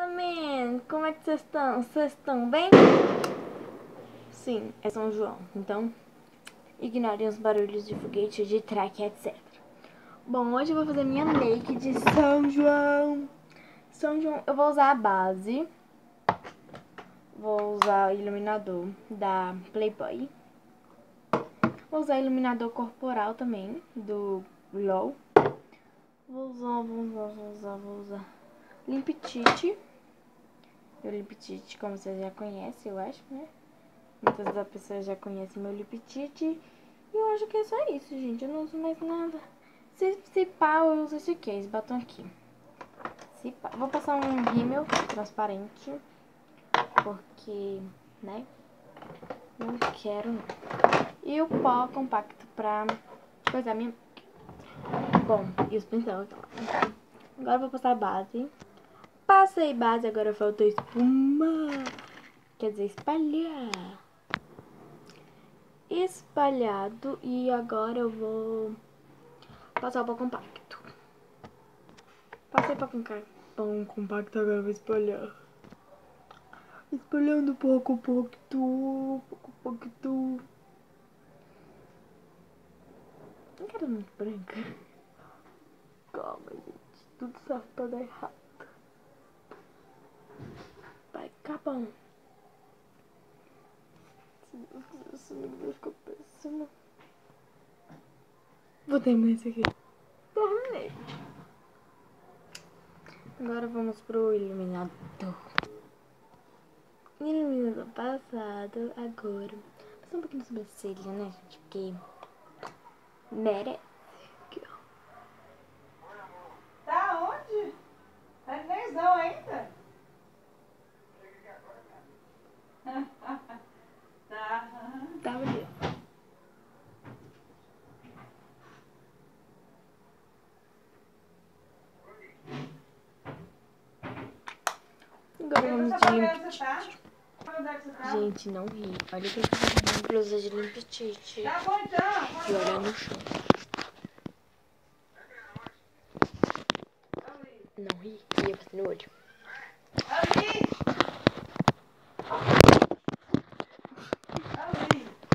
Fala, man! Como é que vocês estão? Vocês estão bem? Sim, é São João, então ignorem os barulhos de foguete, de traque, etc. Bom, hoje eu vou fazer minha make de São João. Eu vou usar a base, vou usar o iluminador da Playboy, vou usar iluminador corporal também, do LOL. Vou usar Limp Tint. Meu Lip Tint, como vocês já conhecem, eu acho, né? Muitas das pessoas já conhecem meu Lip Tint. E eu acho que é só isso, gente. Eu não uso mais nada. Se pá, eu uso esse aqui, esse batom aqui. Se pá. Vou passar um rímel transparente. Porque, né? Não quero, não. E o pó compacto pra coisar minha... Bom, e os pincel, então. Agora eu vou passar a base. Passei base, agora falta espuma. Quer dizer, espalhar. Espalhado. E agora eu vou passar o pó compacto. Passei pó compacto, agora eu vou espalhar. Espalhando pó compacto. Não quero muito branca. Calma, gente. Tudo certo pra dar errado. Vai ficar bom. Essa menina ficou péssima. Vou terminar esse aqui. Terminei. Agora vamos pro iluminador. Iluminador passado. Agora. Passar um pouquinho na sobrancelha, né, gente? Porque merece. Aqui, ó. Tá onde? Tá nervosão ainda? Tá. Tava ali. Agora vamos de Limp Tint. Gente, não ri. Olha que eu fiz uma blusa de Limp Tint. Tá bom então. E olha no chão. Não ri. E eu passei no olho. Ali!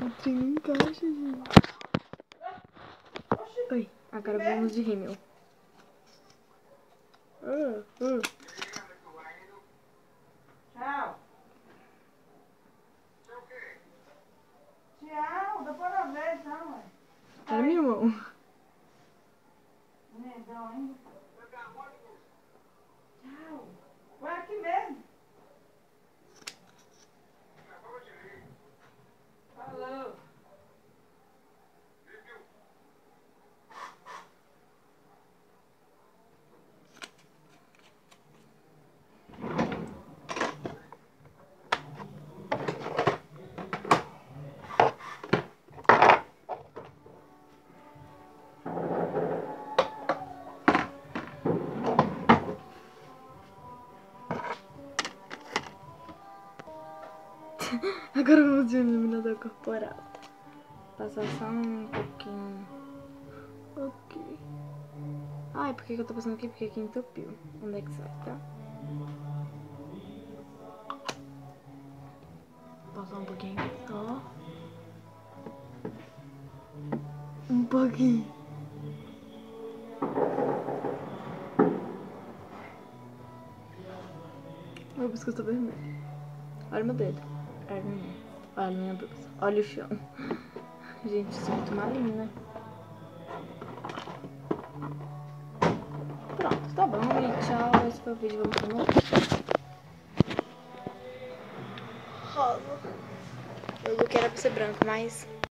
O trem não encaixa, gente. Oi, agora vamos de rímel. Tchau. Tchau, depois eu vejo então, ué. Olha minha mão. Nervosão ainda. Tchau. Ué, aqui mesmo. Falou. Agora vamos de iluminador corporal. Passar só um pouquinho. Ok. Ai, por que eu tô passando aqui? Porque aqui entupiu. Onde é que sai, tá? Passar um pouquinho só. Um pouquinho. Meu pescoço tá vermelho. Olha meu dedo. Olha minha blusa. Olha o chão. Gente, isso é muito malinho, né? Pronto, tá bom. E tchau. Esse foi o vídeo. Vamos pro outro. Rosa. Eu que era pra ser branco, mas